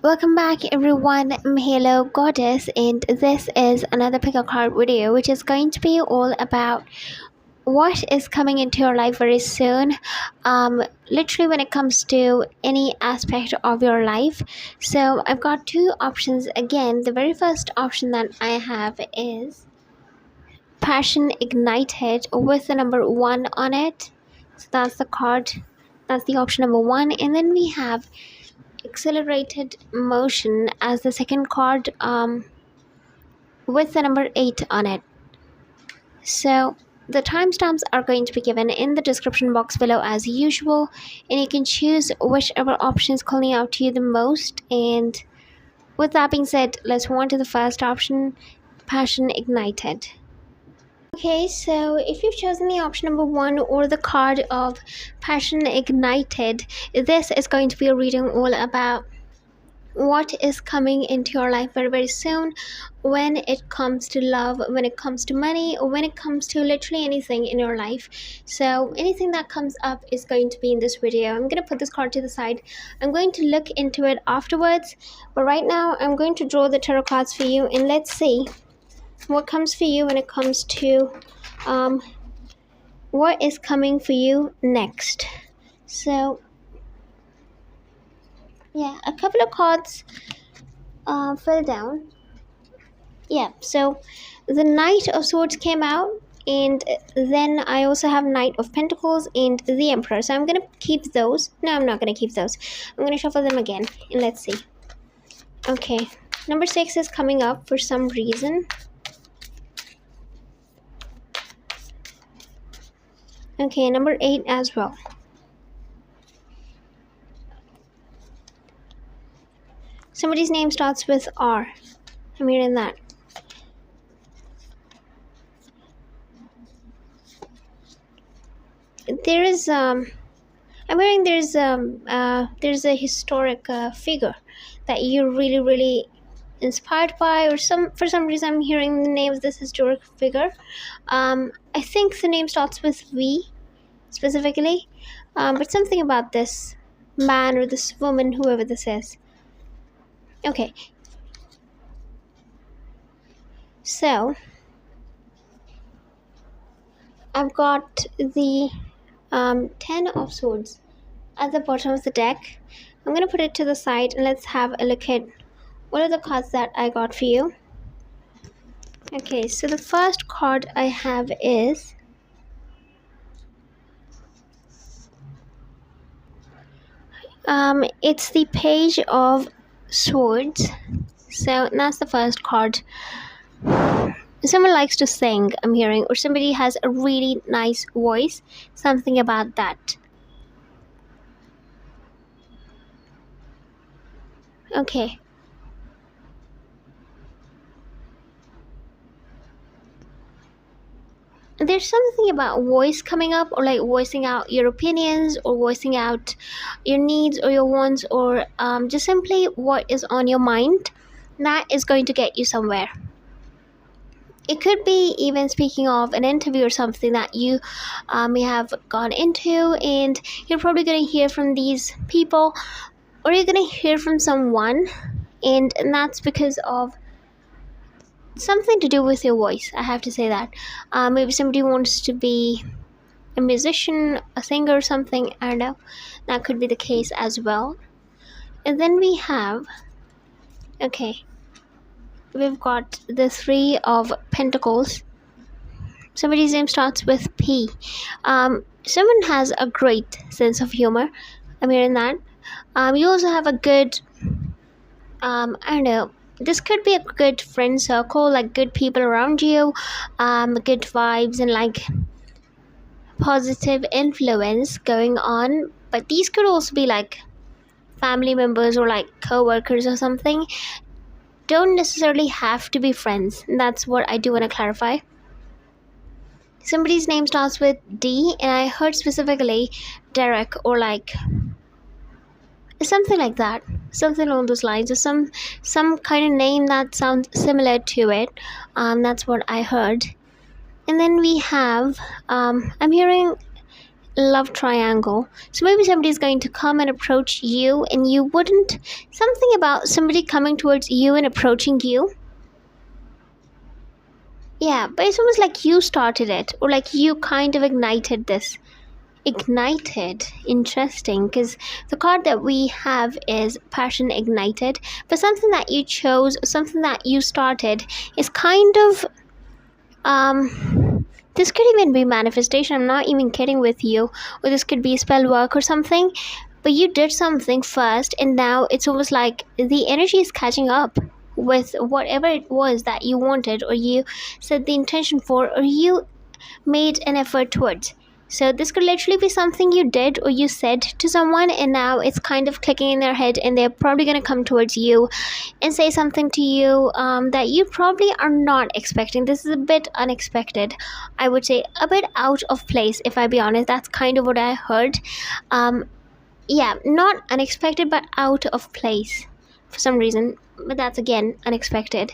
Welcome back everyone. Hello Goddess, and this is another pick a card video which is going to be all about what is coming into your life very soon. Literally when it comes to any aspect of your life. So I've got two options again. The very first option that I have is Passion Ignited with the number 1 on it. So that's the card. That's the option number 1, and then we have Accelerated Motion as the second card with the number 8 on it. So the timestamps are going to be given in the description box below as usual, and you can choose whichever option is calling out to you the most. And with that being said, let's move on to the first option, Passion Ignited. Okay, so if you've chosen the option number 1 or the card of Passion Ignited, this is going to be a reading all about what is coming into your life very, very soon when it comes to love, when it comes to money, or when it comes to literally anything in your life. So anything that comes up is going to be in this video. I'm going to put this card to the side. I'm going to look into it afterwards, but right now I'm going to draw the tarot cards for you, and let's see what comes for you when it comes to what is coming for you next. So yeah, a couple of cards fell down. Yeah, so the Knight of Swords came out, and then I also have Knight of Pentacles and the Emperor. So I'm going to keep those. No, I'm not going to keep those. I'm going to shuffle them again, and let's see. Okay, number 6 is coming up for some reason. Okay, number 8 as well. Somebody's name starts with R. I'm hearing that. There is I'm hearing there's a historic figure that you're really inspired by, or for some reason I'm hearing the name of this historic figure. I think the name starts with V specifically, but something about this man or this woman, whoever this is. Okay, so I've got the 10 of Swords at the bottom of the deck. I'm going to put it to the side, and let's have a look at what are the cards that I got for you. Okay, so the first card I have is it's the Page of Swords. So that's the first card. Someone likes to sing, I'm hearing, or somebody has a really nice voice, something about that. Okay, there's something about voice coming up, or like voicing out your opinions, or voicing out your needs or your wants, or just simply what is on your mind. That is going to get you somewhere. It could be even speaking of an interview or something that you may have gone into, and you're probably going to hear from these people, or you're going to hear from someone, and that's because of something to do with your voice. I have to say that. Maybe somebody wants to be a musician, a singer or something. I don't know. That could be the case as well. And then we have, okay, we've got the 3 of Pentacles. Somebody's name starts with P. Someone has a great sense of humor. I'm hearing that. You also have a good, I don't know, this could be a good friend circle, like good people around you, good vibes and like positive influence going on. But these could also be like family members or like co-workers or something. Don't necessarily have to be friends. That's what I do want to clarify. Somebody's name starts with D, and I heard specifically Derek, or like something like that, something along those lines, or some kind of name that sounds similar to it. That's what I heard. And then we have I'm hearing love triangle. So maybe somebody's going to come and approach you, and you wouldn't. Something about somebody coming towards you and approaching you. Yeah, but it's almost like you started it, or like you kind of ignited this. Ignited. Interesting, because the card that we have is passion ignited, but something that you chose, something that you started, is kind of this could even be manifestation. I'm not even kidding with you. Or this could be spell work or something. But you did something first, and now it's almost like the energy is catching up with whatever it was that you wanted, or you set the intention for, or you made an effort towards. So this could literally be something you did or you said to someone, and now it's kind of clicking in their head, and they're probably going to come towards you and say something to you that you probably are not expecting. This is a bit unexpected. I would say a bit out of place, if I be honest. That's kind of what I heard. Yeah, not unexpected, but out of place for some reason. But that's again unexpected.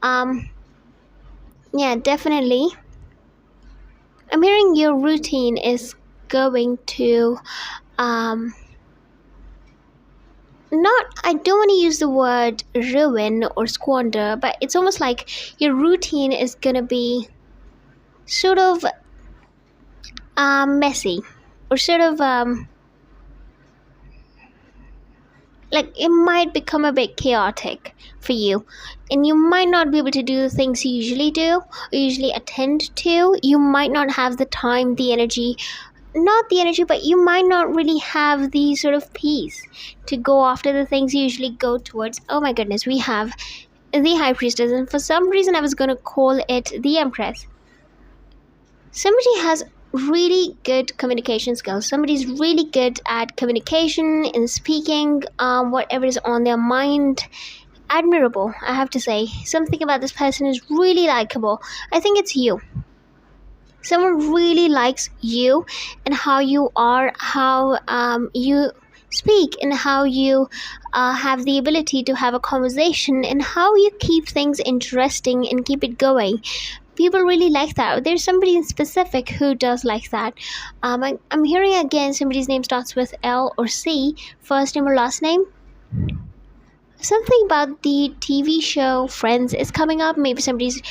Yeah, definitely. I'm hearing your routine is going to not, I don't want to use the word ruin or squander, but it's almost like your routine is gonna be sort of messy, or sort of like it might become a bit chaotic for you, and you might not be able to do the things you usually do or usually attend to. You might not have the time, the energy, not the energy, but you might not really have the sort of peace to go after the things you usually go towards. Oh my goodness, we have the High Priestess, and for some reason I was going to call it the Empress. Somebody has really good communication skills. Somebody's really good at communication and speaking whatever is on their mind. Admirable, I have to say. Something about this person is really likable. I think it's you. Someone really likes you and how you are, how you speak, and how you have the ability to have a conversation, and how you keep things interesting and keep it going. People really like that. There's somebody in specific who does like that. I'm hearing again somebody's name starts with L or C, first name or last name. Something about the TV show Friends is coming up. Maybe somebody's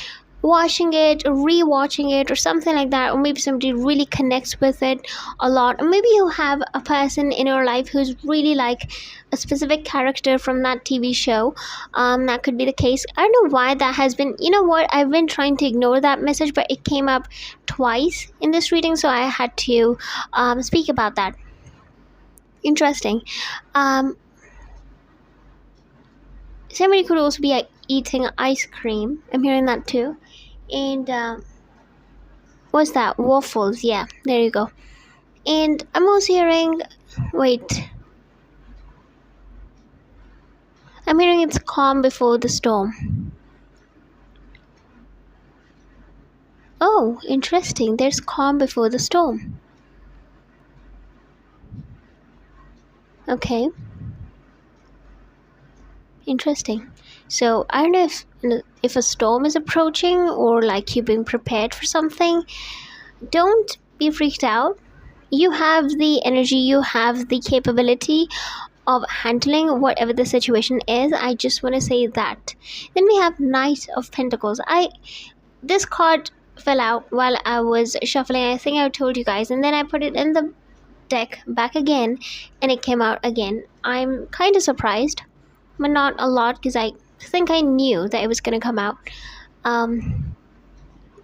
watching it or rewatching it or something like that, or maybe somebody really connects with it a lot, or maybe you have a person in your life who's really like a specific character from that TV show. That could be the case. I don't know why that has been, you know what, I've been trying to ignore that message, but it came up twice in this reading, so I had to speak about that. Interesting. Somebody could also be eating ice cream. I'm hearing that too. And what's that? Waffles. Yeah, there you go. And I'm also hearing, wait, I'm hearing it's calm before the storm. Oh, interesting. There's calm before the storm. Okay. Interesting. So I don't know if a storm is approaching, or like you being prepared for something. Don't be freaked out. You have the energy, you have the capability of handling whatever the situation is. I just want to say that. Then we have Knight of Pentacles. This card fell out while I was shuffling. I think I told you guys, and then I put it in the deck back again, and it came out again. I'm kind of surprised, but not a lot, because I think I knew that it was going to come out.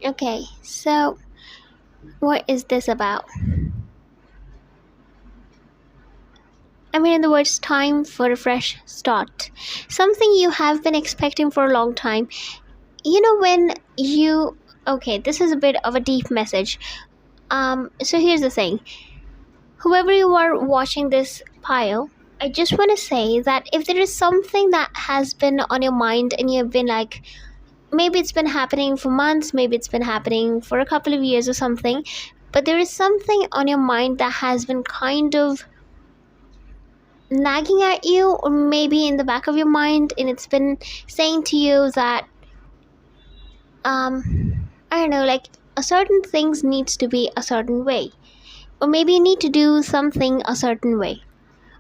Okay, so what is this about? I mean, in the words, time for a fresh start. Something you have been expecting for a long time. You know, when you... Okay, this is a bit of a deep message. So here's the thing. Whoever you are watching this pile, I just want to say that if there is something that has been on your mind, and you've been like, maybe it's been happening for months, maybe it's been happening for a couple of years or something, but there is something on your mind that has been kind of nagging at you, or maybe in the back of your mind, and it's been saying to you that I don't know, like a certain things needs to be a certain way, Or maybe you need to do something a certain way.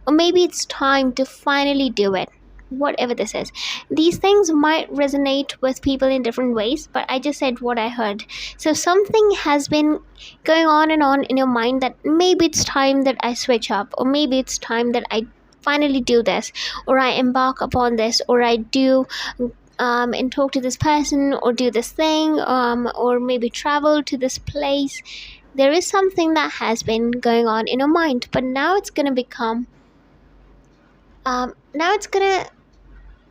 Or maybe it's time to finally do it. Whatever this is. These things might resonate with people in different ways, but I just said what I heard. So something has been going on and on in your mind that maybe it's time that I switch up, or maybe it's time that I finally do this, or I embark upon this, or I do and talk to this person, or do this thing, or maybe travel to this place. There is something that has been going on in your mind, but now it's gonna become now it's gonna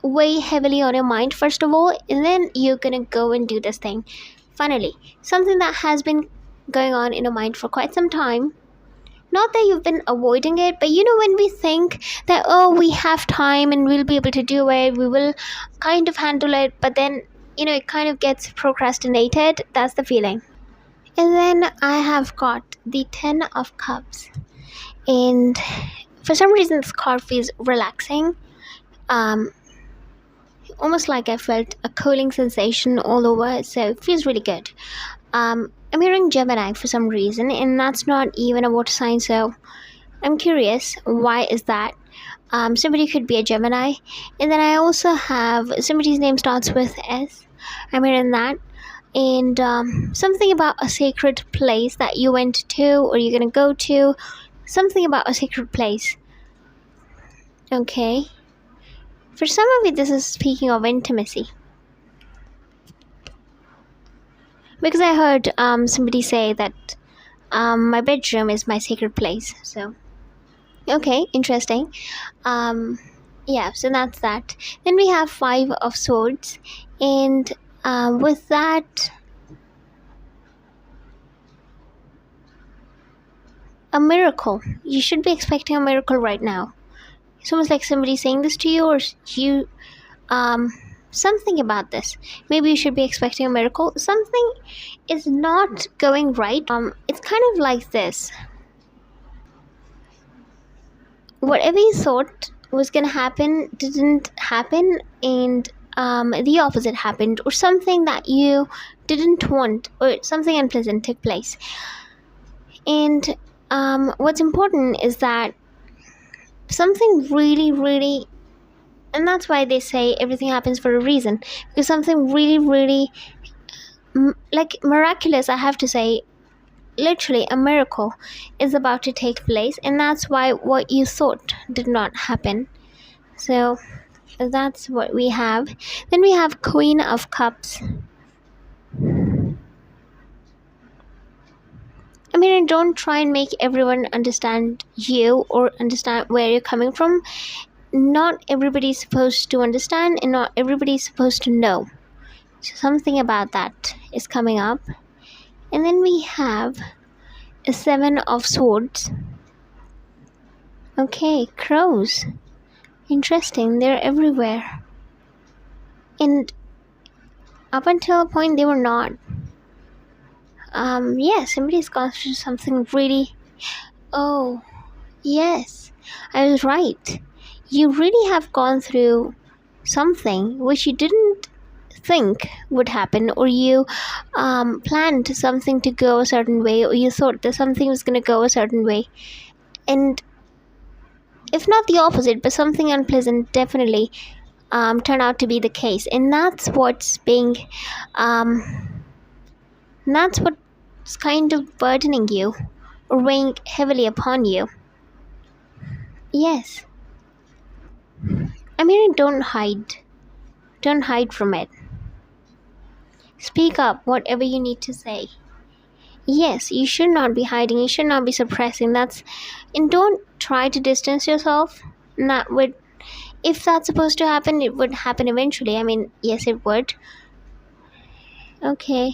weigh heavily on your mind first of all, and then you're gonna go and do this thing. Finally, something that has been going on in your mind for quite some time. Not that you've been avoiding it, but when we think that, oh, we have time and we'll be able to do it, we will kind of handle it, but then it kind of gets procrastinated. That's the feeling. And then I have got the 10 of Cups, and for some reason this card feels relaxing. Almost like I felt a cooling sensation all over, so it feels really good. I'm hearing Gemini for some reason, and that's not even a water sign, so I'm curious, why is that? Somebody could be a Gemini. And then I also have somebody's name starts with S. I'm hearing that. And something about a sacred place that you went to, or you're gonna go to. Something about a sacred place. Okay. For some of you, this is speaking of intimacy. Because I heard somebody say that my bedroom is my sacred place. So, okay, interesting. Yeah, so that's that. Then we have 5 of Swords. And with that, a miracle. You should be expecting a miracle right now. It's almost like somebody saying this to you, or you something about this. Maybe you should be expecting a miracle. Something is not going right. It's kind of like this. Whatever you thought was gonna happen didn't happen, and the opposite happened, or something that you didn't want, or something unpleasant took place. And what's important is that something really, really, and that's why they say everything happens for a reason, because something really, really like miraculous, I have to say, literally a miracle is about to take place, and that's why what you thought did not happen. So that's what we have. Then we have Queen of Cups. I mean, don't try and make everyone understand you or understand where you're coming from. Not everybody's supposed to understand, and not everybody's supposed to know. So something about that is coming up. And then we have a 7 of Swords. Okay, crows. Interesting, they're everywhere. And up until a point they were not. Yeah, somebody's gone through something really... Oh, yes, I was right. You really have gone through something which you didn't think would happen, or you planned something to go a certain way, or you thought that something was going to go a certain way. And if not the opposite, but something unpleasant definitely turned out to be the case. And that's what's being... that's what's kind of burdening you, or weighing heavily upon you. Yes. I mean, don't hide. Don't hide from it. Speak up, whatever you need to say. Yes, you should not be hiding. You should not be suppressing. And don't try to distance yourself. That would, if that's supposed to happen, it would happen eventually. I mean, yes, it would. Okay,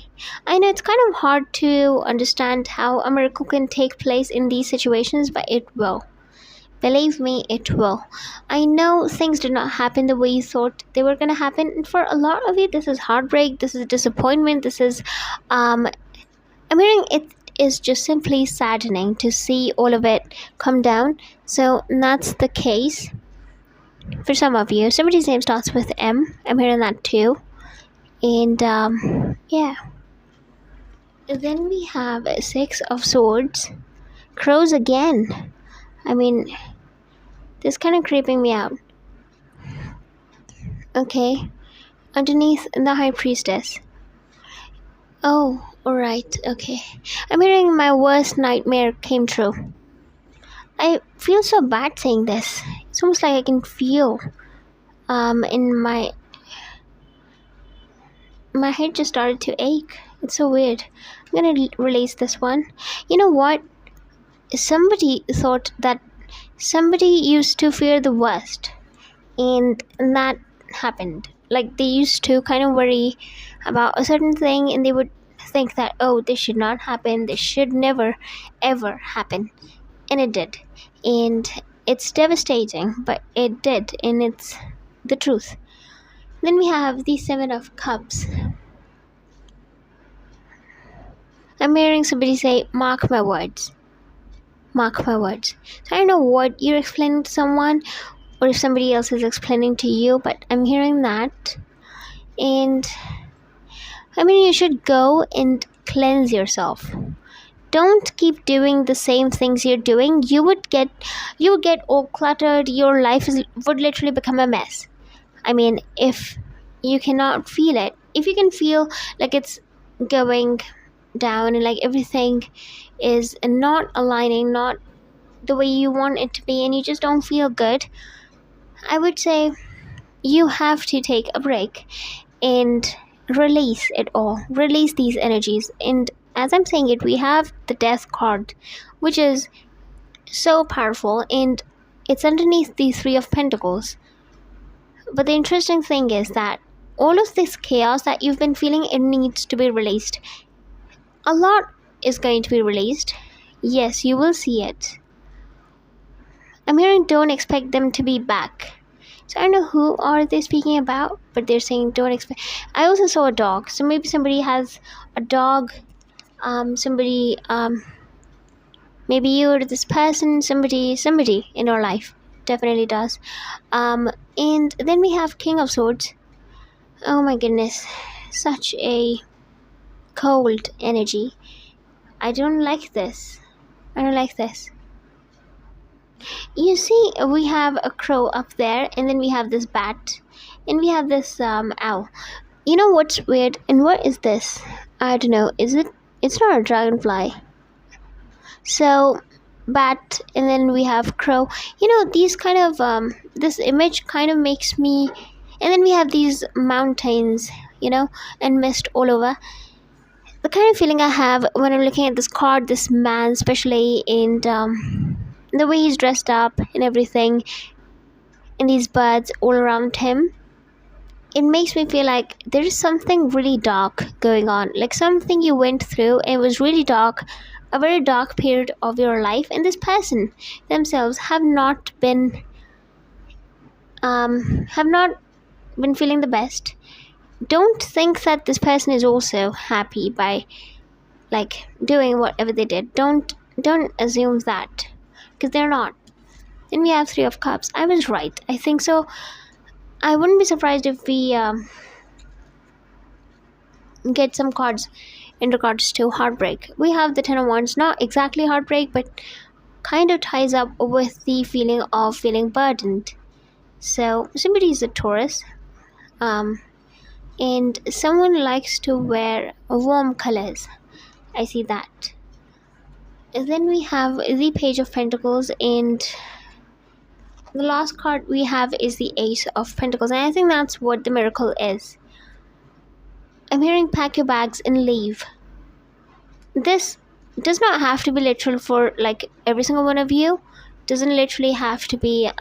I know it's kind of hard to understand how a miracle can take place in these situations, but it will. Believe me, it will. I know things did not happen the way you thought they were going to happen. And for a lot of you, this is heartbreak, this is disappointment, this is... I'm hearing it is just simply saddening to see all of it come down. So that's the case for some of you. Somebody's name starts with M. I'm hearing that too. And yeah. Then we have 6 of Swords. Crows again. I mean, this kind of creeping me out. Okay. Underneath the high priestess. Oh, alright, okay. I'm hearing my worst nightmare came true. I feel so bad saying this. It's almost like I can feel in my head just started to ache. It's so weird. I'm gonna release this one. You know what? Somebody thought that somebody used to fear the worst, and that happened. Like they used to kind of worry about a certain thing, and they would think that, oh, this should not happen, this should never ever happen, and it did. And it's devastating, but it did, and it's the truth. Then we have the Seven of Cups. I'm hearing somebody say, mark my words. Mark my words. So I don't know what you're explaining to someone or if somebody else is explaining to you, but I'm hearing that. And I mean, you should go and cleanse yourself. Don't keep doing the same things you're doing. You would get all cluttered. Your life would literally become a mess. I mean, if you cannot feel it, if you can feel like it's going down and like everything is not aligning, not the way you want it to be, and you just don't feel good, I would say you have to take a break and release it all, release these energies. And as I'm saying it, we have the Death card, which is so powerful, and it's underneath the Three of Pentacles. But the interesting thing is that all of this chaos that you've been feeling, it needs to be released. A lot is going to be released. Yes, you will see it. I'm hearing don't expect them to be back. So I don't know who are they speaking about, but they're saying don't expect. I also saw a dog, so maybe somebody has a dog. Maybe you or this person, somebody in your life definitely does. And then we have King of Swords. Oh my goodness, such a cold energy. I don't like this. I don't like this. You see, we have a crow up there, and then we have this bat, and we have this owl. You know what's weird? And what is this? I don't know. Is it? It's not a dragonfly. So, bat, and then we have crow. You know, these kind of this image kind of makes me. And then we have these mountains, you know, and mist all over. The kind of feeling I have when I'm looking at this card, this man, especially, and the way he's dressed up and everything, and these birds all around him, it makes me feel like there is something really dark going on, like something you went through and it was really dark, a very dark period of your life, and this person themselves have not been feeling the best. Don't think that this person is also happy by like doing whatever they did. Don't assume that, because they're not. Then we have Three of Cups. I was right, I think so. I wouldn't be surprised if we get some cards in regards to heartbreak. We have the Ten of Wands, not exactly heartbreak, but kind of ties up with the feeling of feeling burdened. So somebody is a Taurus, and someone likes to wear warm colors. I see that. And then we have the Page of Pentacles, and the last card we have is the Ace of Pentacles, and I think that's what the miracle is. I'm hearing pack your bags and leave. This does not have to be literal for like every single one of you. Doesn't literally have to be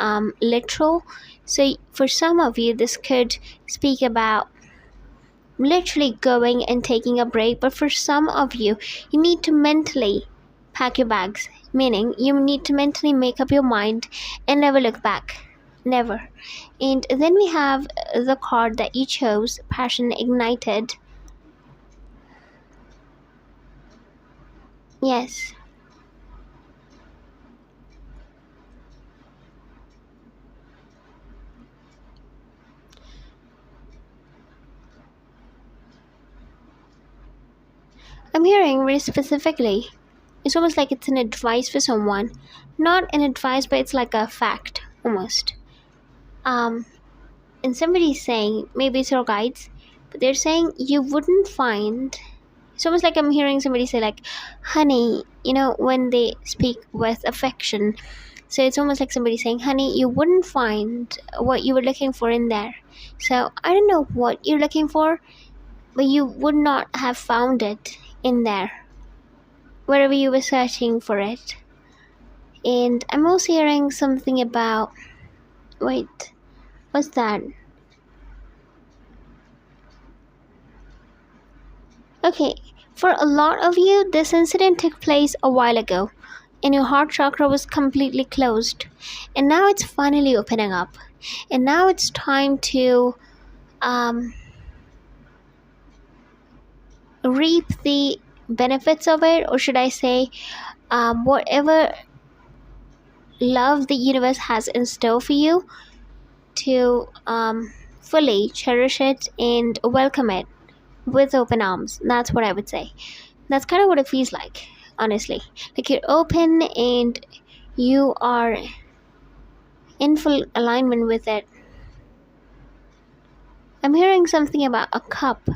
literal. So for some of you, this could speak about literally going and taking a break, but for some of you, you need to mentally pack your bags, meaning you need to mentally make up your mind and never look back. Never. And then we have the card that you chose, Passion Ignited. Yes. I'm hearing very specifically, It's almost like it's an advice for someone. Not an advice, but it's like a fact almost. And somebody's saying, maybe it's your guides, but they're saying you wouldn't find. It's almost like I'm hearing somebody say, like, honey, when they speak with affection. So it's almost like somebody saying, honey, you wouldn't find what you were looking for in there. So I don't know what you're looking for, but you would not have found it in there, wherever you were searching for it. And I'm also hearing something about. Wait, what's that? Okay, for a lot of you, this incident took place a while ago, and your heart chakra was completely closed. And now it's finally opening up. And now it's time to reap the benefits of it, or should I say, whatever love the universe has in store for you, to fully cherish it and welcome it with open arms. That's what I would say. That's kind of what it feels like, honestly. Like you're open and you are in full alignment with it. I'm hearing something about a cup.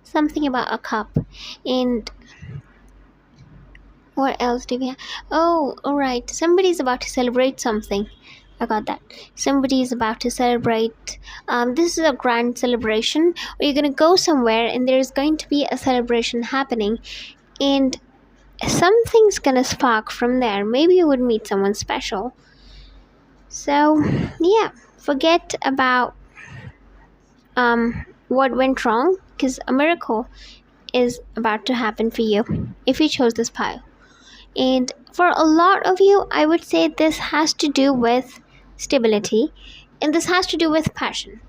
Something about a cup. And what else do we have? Oh, alright. Somebody's about to celebrate something. I got that. Somebody is about to celebrate. This is a grand celebration. Or you're going to go somewhere and there's going to be a celebration happening. And something's going to spark from there. Maybe you would meet someone special. So, yeah. Forget about what went wrong. Because a miracle is about to happen for you if you chose this pile. And for a lot of you, I would say this has to do with stability, and this has to do with passion.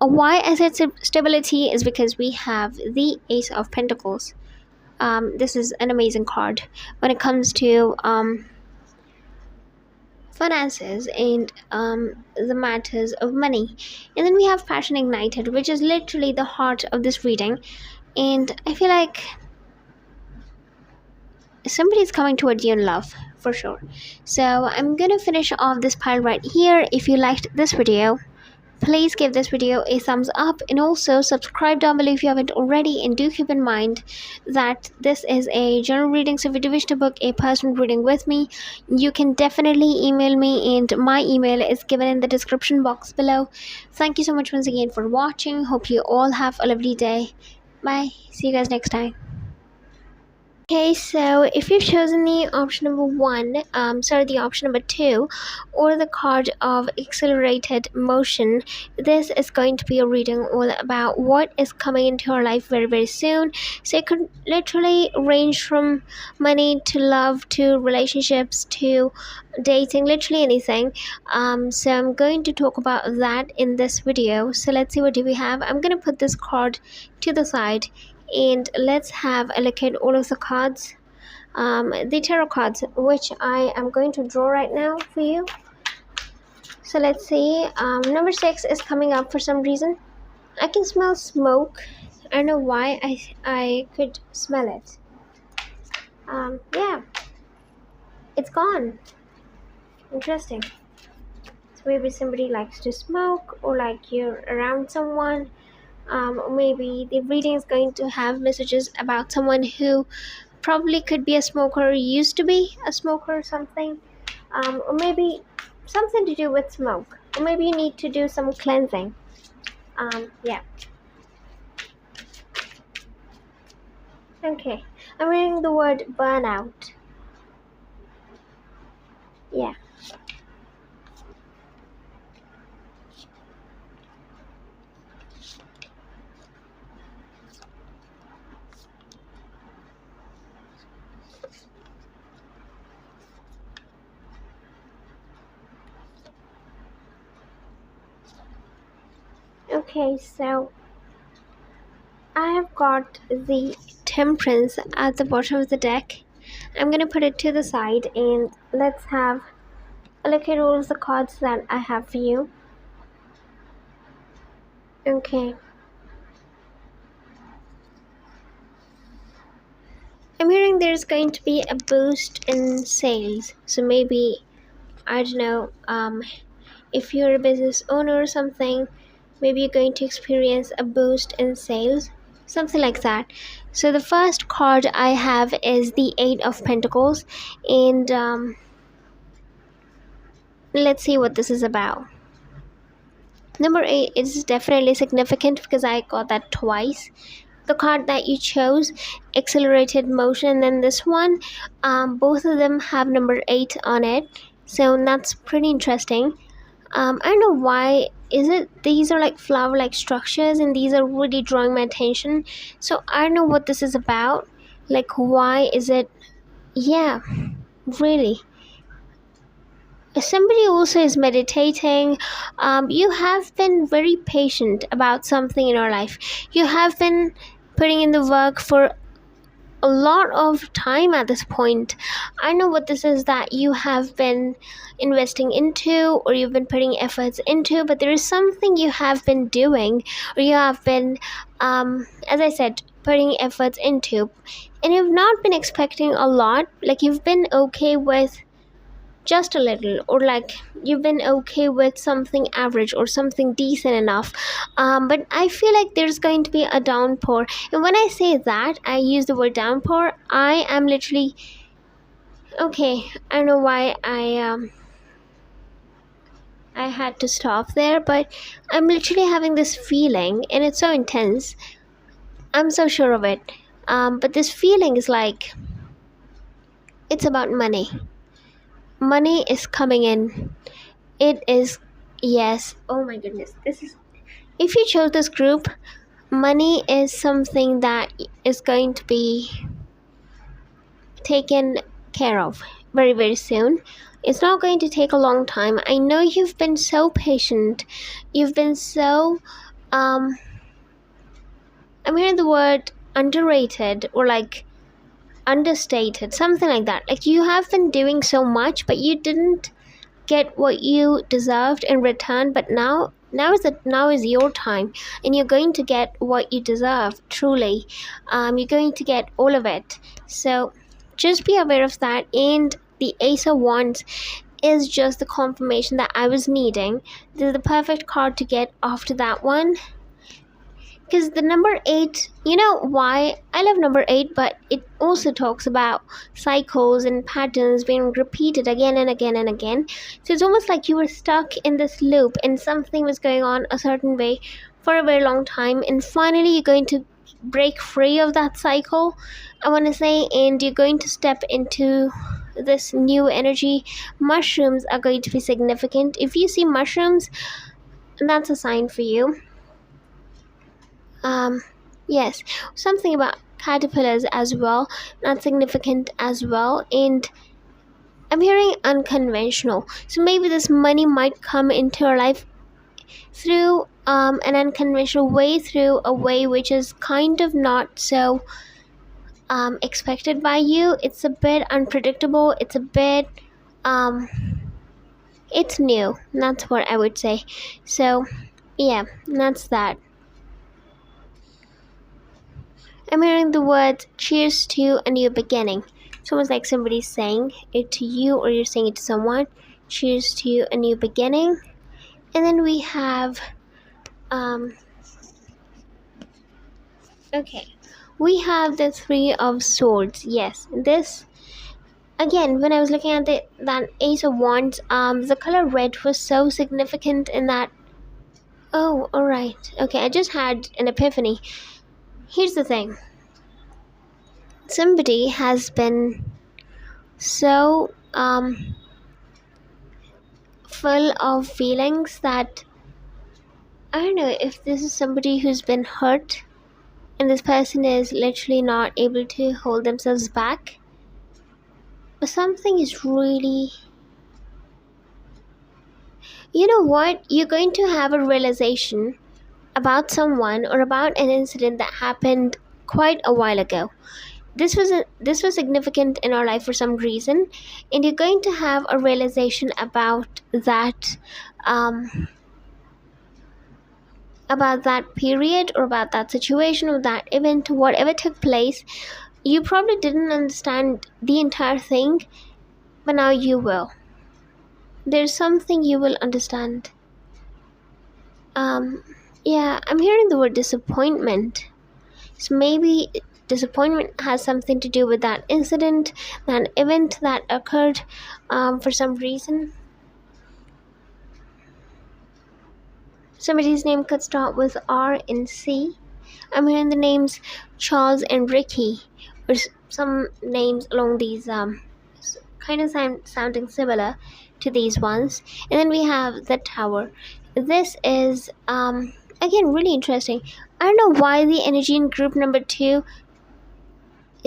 Why I said stability is because we have the Ace of Pentacles. This is an amazing card when it comes to finances and the matters of money. And then we have Passion Ignited, which is literally the heart of this reading. And I feel like somebody's coming towards you in love, for sure. So I'm gonna finish off this pile right here. If you liked this video, please give this video a thumbs up, and also subscribe down below if you haven't already. And do keep in mind that this is a general reading, so if you do wish to book a personal reading with me, you can definitely email me, and my email is given in the description box below. Thank you so much once again for watching. Hope you all have a lovely day. Bye. See you guys next time. Okay, so if you've chosen the option number 1, the option number 2, or the card of accelerated motion, this is going to be a reading all about what is coming into your life very, very soon. So it could literally range from money to love to relationships to dating, literally anything. So I'm going to talk about that in this video. So let's see, what do we have. I'm going to put this card to the side, and let's have a look at all of the cards, the tarot cards, which I am going to draw right now for you. So let's see. Number 6 is coming up for some reason. I can smell smoke. I don't know why I could smell it. Yeah, it's gone. Interesting. So maybe somebody likes to smoke, or like you're around someone. Maybe the reading is going to have messages about someone who probably could be a smoker, used to be a smoker or something, or maybe something to do with smoke, or maybe you need to do some cleansing. Yeah. Okay, I'm reading the word burnout. Yeah. Okay, so I have got the Temperance at the bottom of the deck. I'm gonna put it to the side, and let's have a look at all of the cards that I have for you. Okay. I'm hearing there's going to be a boost in sales. So maybe, I don't know, if you're a business owner or something, maybe you're going to experience a boost in sales, something like that. So the first card I have is the Eight of Pentacles, and let's see what this is about. Number 8 is definitely significant because I got that twice. The card that you chose, accelerated motion, and then this one, both of them have number 8 on it, so that's pretty interesting. I don't know why is it these are like flower like structures, and these are really drawing my attention, so I don't know what this is about. Like, why is it? Yeah, really. Somebody also is meditating. You have been very patient about something in your life. You have been putting in the work for a lot of time at this point. I know what this is that you have been investing into, or you've been putting efforts into, but there is something you have been doing, or you have been, as I said, putting efforts into, and you've not been expecting a lot. Like, you've been okay with just a little, or like you've been okay with something average or something decent enough, but I feel like there's going to be a downpour. And when I say that, I use the word downpour, I am literally okay. I don't know why I had to stop there, but I'm literally having this feeling, and it's so intense. I'm so sure of it. But this feeling is like it's about money. Money is coming in. It is, yes. Oh my goodness. This is, if you chose this group, money is something that is going to be taken care of very, very soon. It's not going to take a long time. I know you've been so patient. You've been so, I'm hearing the word underrated, or like understated, something like that. Like, you have been doing so much, but you didn't get what you deserved in return. But now is your time, and you're going to get what you deserve, truly. You're going to get all of it, so just be aware of that. And the Ace of Wands is just the confirmation that I was needing. This is the perfect card to get after that one, because the number 8, you know why I love number 8, but it also talks about cycles and patterns being repeated again and again and again. So it's almost like you were stuck in this loop, and something was going on a certain way for a very long time, and finally you're going to break free of that cycle, I want to say, and you're going to step into this new energy. Mushrooms are going to be significant. If you see mushrooms, that's a sign for you. Yes, something about caterpillars as well, not significant as well. And I'm hearing unconventional, so maybe this money might come into your life through an unconventional way, through a way which is kind of not so expected by you. It's a bit unpredictable, it's a bit it's new, that's what I would say. So yeah, that's that. I'm hearing the words cheers to a new beginning. It's almost like somebody's saying it to you, or you're saying it to someone. Cheers to a new beginning. And then we have okay. We have the Three of Swords. Yes. This, again, when I was looking at that Ace of Wands, the color red was so significant in that. Oh, alright. Okay, I just had an epiphany. Here's the thing. Somebody has been so full of feelings that I don't know if this is somebody who's been hurt, and this person is literally not able to hold themselves back, but something is really, you know what, you're going to have a realization about someone or about an incident that happened quite a while ago. This was significant in our life for some reason, and you're going to have a realization about that period, or about that situation, or that event, whatever took place. You probably didn't understand the entire thing, but now you will. There's something you will understand. Um, yeah, I'm hearing the word disappointment. So maybe disappointment has something to do with that incident, that event that occurred for some reason. Somebody's name could start with R and C. I'm hearing the names Charles and Ricky, or some names along these kind of sounding similar to these ones. And then we have the tower. This is again really interesting. I don't know why the energy in group number two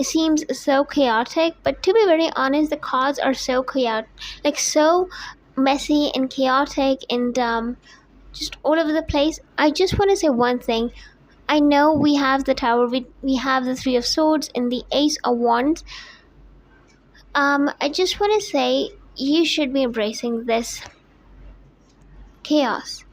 seems so chaotic, but to be very honest, the cards are so chaotic, like so messy and chaotic and just all over the place. I just want to say one thing. I know we have the tower, we have the three of swords and the ace of wands. I just want to say you should be embracing this chaos.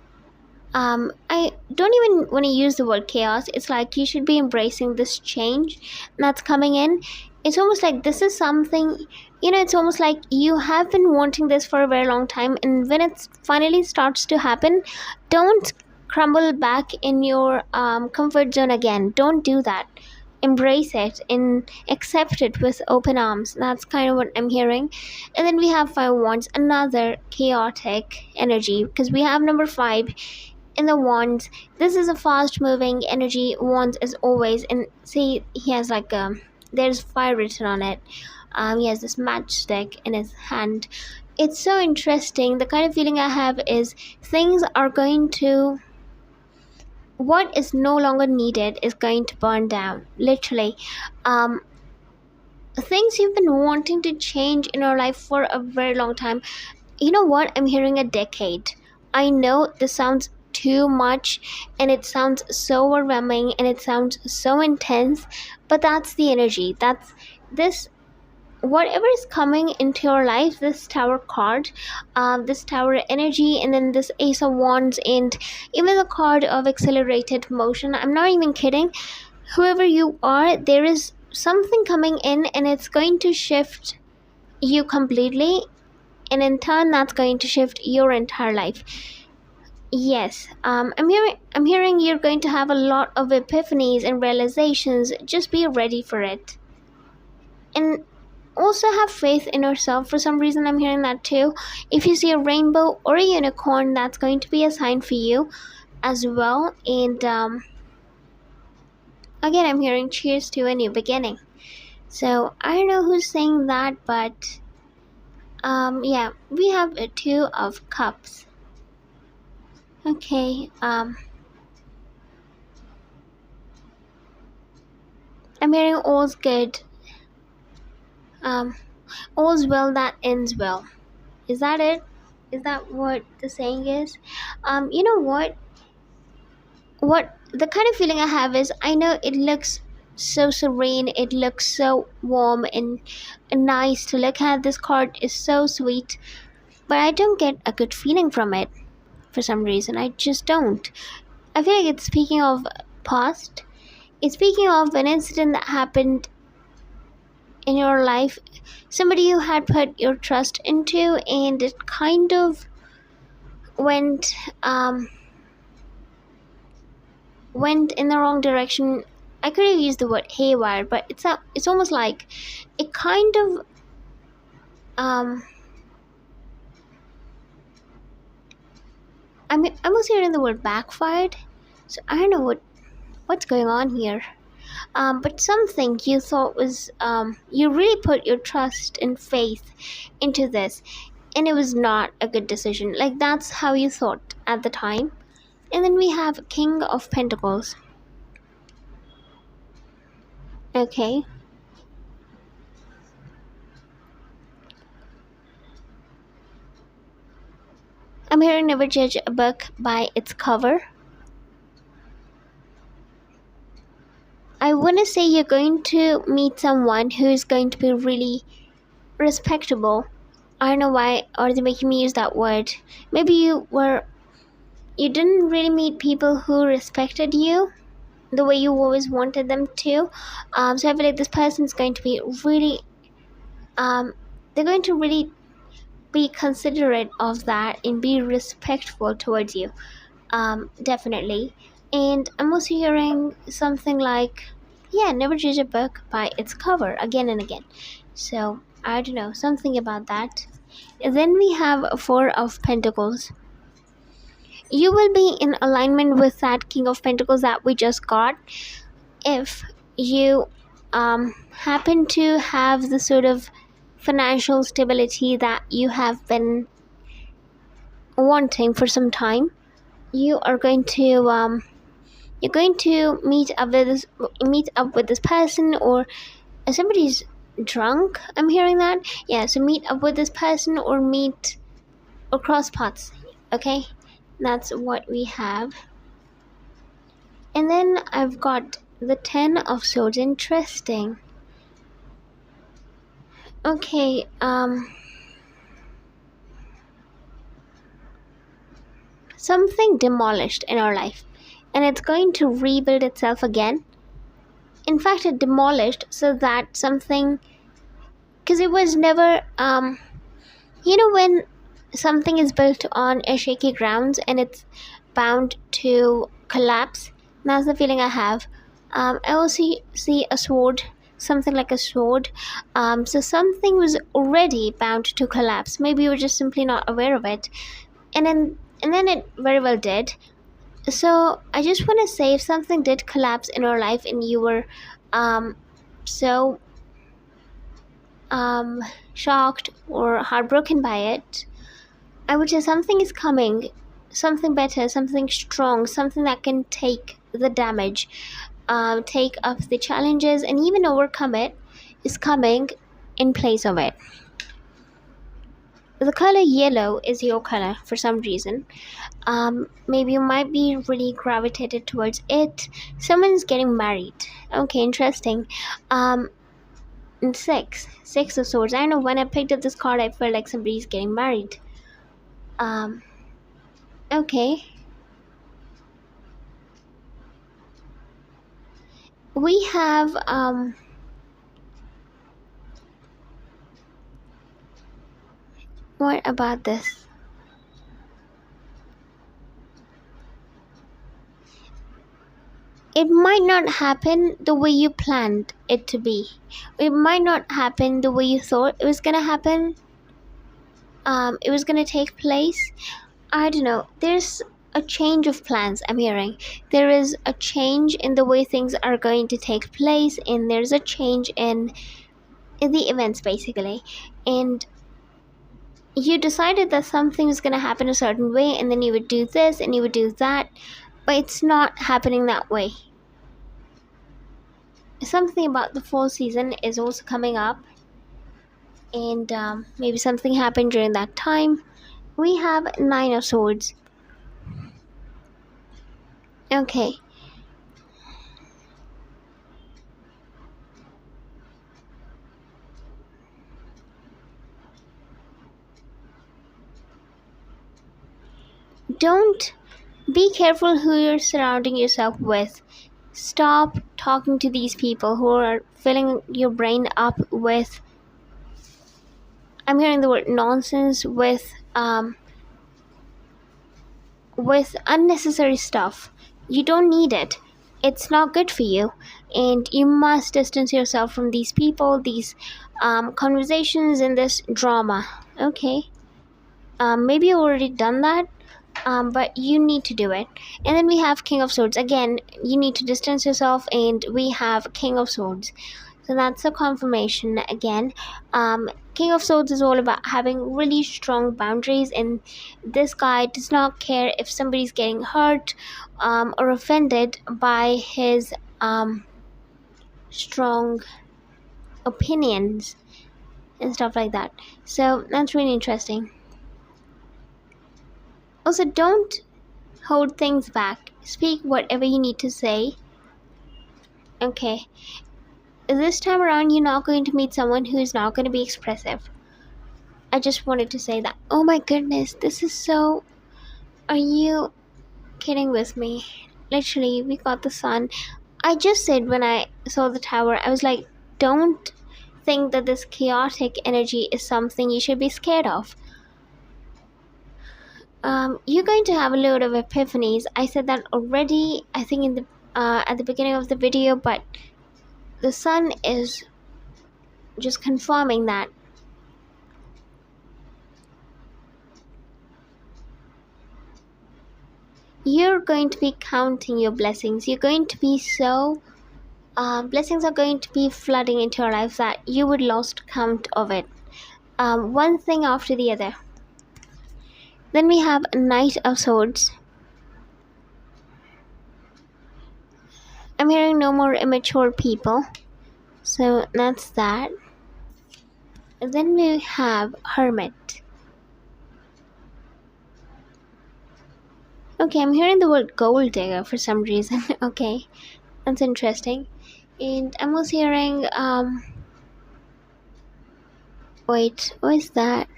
I don't even want to use the word chaos. It's like you should be embracing this change that's coming in. It's almost like this is something, it's almost like you have been wanting this for a very long time, and when it finally starts to happen, don't crumble back in your comfort zone again. Don't do that. Embrace it and accept it with open arms. That's kind of what I'm hearing. And then we have five wands, another chaotic energy, because we have number five in the wands. This is a fast moving energy. Wands as always, and see he has like there's fire written on it. He has this matchstick in his hand. It's so interesting. The kind of feeling I have is things are going to, what is no longer needed is going to burn down, literally. Things you've been wanting to change in your life for a very long time. You know what, I'm hearing a decade. I know this sounds too much and it sounds so overwhelming and it sounds so intense, but that's the energy. That's this, whatever is coming into your life, this tower card, this tower energy, and then this ace of wands, and even the card of accelerated motion. I'm not even kidding. Whoever you are, there is something coming in and it's going to shift you completely, and in turn that's going to shift your entire life. Yes, I'm hearing you're going to have a lot of epiphanies and realizations. Just be ready for it. And also have faith in yourself. For some reason I'm hearing that too. If you see a rainbow or a unicorn, that's going to be a sign for you as well. And again, I'm hearing cheers to a new beginning. So I don't know who's saying that, but yeah, we have a two of cups. Okay, I'm hearing all's good. All's well that ends well. Is that it? Is that what the saying is? You know what? What the kind of feeling I have is, I know it looks so serene, it looks so warm and nice to look at. This card is so sweet, but I don't get a good feeling from it for some reason. I just don't. I feel like it's speaking of past. It's speaking of an incident that happened in your life, somebody you had put your trust into, and it kind of went in the wrong direction. I could have used the word haywire, but it's almost like it kind of I'm also hearing the word backfired. So I don't know what's going on here. But something you thought was, you really put your trust and faith into this, and it was not a good decision. Like, that's how you thought at the time. And then we have King of Pentacles. Okay. I'm hearing never judge a book by its cover. I want to say you're going to meet someone who's going to be really respectable. I don't know why are they making me use that word. Maybe you didn't really meet people who respected you. the way you always wanted them to. So I feel like this person's going to be really they're going to really be considerate of that and be respectful towards you. Definitely. And I'm also hearing something like, yeah, never judge a book by its cover again and again. So I don't know, something about that. Then we have Four of Pentacles. You will be in alignment with that King of Pentacles that we just got if you happen to have the sort of financial stability that you have been wanting for some time. You are going to you're going to meet up with this person, or somebody's drunk, I'm hearing that. Yeah, so meet up with this person or meet or cross paths. Okay, that's what we have. And then I've got the Ten of Swords. Interesting. Okay, something demolished in our life and it's going to rebuild itself again. In fact, it demolished so that something, because it was never when something is built on a shaky grounds and it's bound to collapse. That's the feeling I have. I also see a sword, something like a sword. So something was already bound to collapse. Maybe you were just simply not aware of it, and then it very well did. So I just want to say, if something did collapse in your life and you were so shocked or heartbroken by it, I would say something is coming, something better, something strong, something that can take the damage, take up the challenges, and even overcome it is coming in place of it. The color yellow is your color for some reason. Maybe you might be really gravitated towards it. Someone's getting married. Okay, interesting. And six of swords. I know when I picked up this card, I felt like somebody's getting married. Okay. We have what about this? It might not happen the way you planned it to be. It might not happen the way you thought it was gonna happen. It was gonna take place. I don't know. There's a change of plans, I'm hearing. There is a change in the way things are going to take place, and there's a change in the events, basically. And you decided that something was going to happen a certain way, and then you would do this and you would do that, but it's not happening that way. Something about the fall season is also coming up, and maybe something happened during that time. We have Nine of Swords. Okay. Don't be careful who you're surrounding yourself with. Stop talking to these people who are filling your brain up with, I'm hearing the word nonsense, with unnecessary stuff. You don't need it. It's not good for you, and you must distance yourself from these people, these conversations, and this drama. Okay. Maybe you've already done that, but you need to do it. And then we have King of Swords. Again, you need to distance yourself, and we have King of Swords. So that's a confirmation again. King of Swords is all about having really strong boundaries, and this guy does not care if somebody's getting hurt or offended by his strong opinions and stuff like that. So that's really interesting. Also, don't hold things back. Speak whatever you need to say. Okay. This time around, you're not going to meet someone who's not going to be expressive. I just wanted to say that. Oh my goodness, this is so... Are you kidding with me? Literally, we got the sun. I just said when I saw the tower, I was like, don't think that this chaotic energy is something you should be scared of. You're going to have a load of epiphanies. I said that already, I think in the at the beginning of the video, but the sun is just confirming that. You're going to be counting your blessings. You're going to be so blessings are going to be flooding into your life that you would lost count of it. One thing after the other. Then we have Knight of Swords. I'm hearing no more immature people, so that's that. And then we have Hermit. Okay, I'm hearing the word gold digger for some reason. Okay, that's interesting. And I'm also hearing wait, what is that?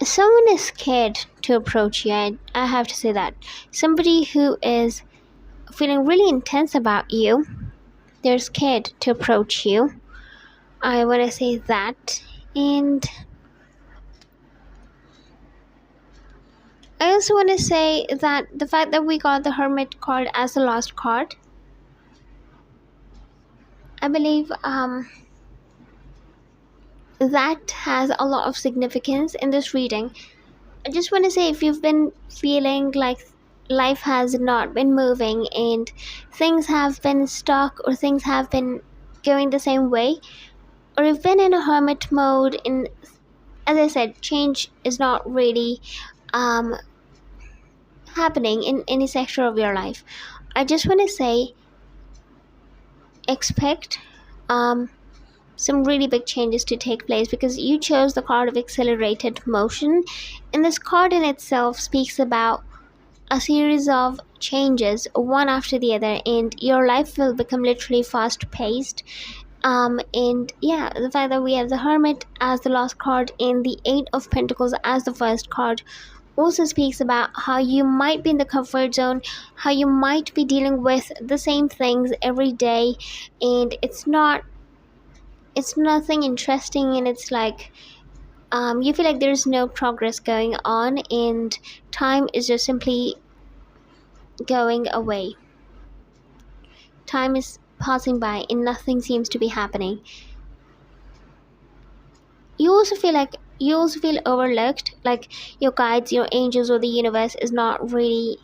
Someone is scared to approach you. I have to say that. Somebody who is feeling really intense about you, they're scared to approach you. I want to say that. And I also want to say that the fact that we got the Hermit card as the last card, I believe that has a lot of significance in this reading. I just want to say, if you've been feeling like life has not been moving and things have been stuck or things have been going the same way, or you've been in a hermit mode, and as I said, change is not really happening in any sector of your life, I just want to say, expect some really big changes to take place, because you chose the card of accelerated motion, and this card in itself speaks about a series of changes one after the other, and your life will become literally fast paced. And yeah, the fact that we have the Hermit as the last card and the Eight of Pentacles as the first card also speaks about how you might be in the comfort zone, how you might be dealing with the same things every day, and it's nothing interesting, and it's like you feel like there's no progress going on, and time is just simply going away. Time is passing by and nothing seems to be happening. You also feel overlooked, like your guides, your angels, or the universe is not really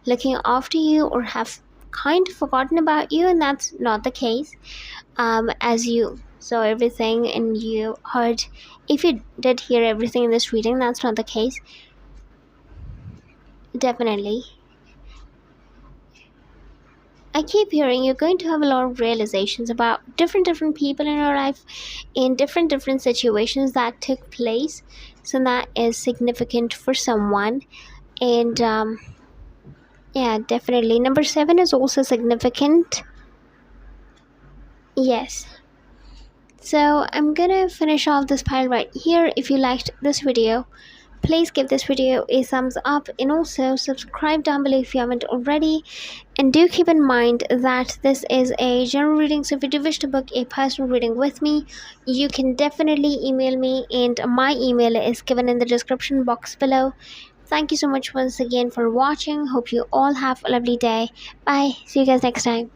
looking after you, or have kind of forgotten about you, and that's not the case. As you saw everything and you heard, if you did hear everything in this reading, that's not the case. Definitely, I keep hearing you're going to have a lot of realizations about different people in your life, in different situations that took place, so that is significant for someone. And yeah, definitely number 7 is also significant. Yes. So I'm gonna finish off this pile right here. If you liked this video, please give this video a thumbs up, and also subscribe down below if you haven't already. And do keep in mind that this is a general reading, so if you do wish to book a personal reading with me, you can definitely email me, and my email is given in the description box below. Thank you so much once again for watching. Hope you all have a lovely day. Bye. See you guys next time.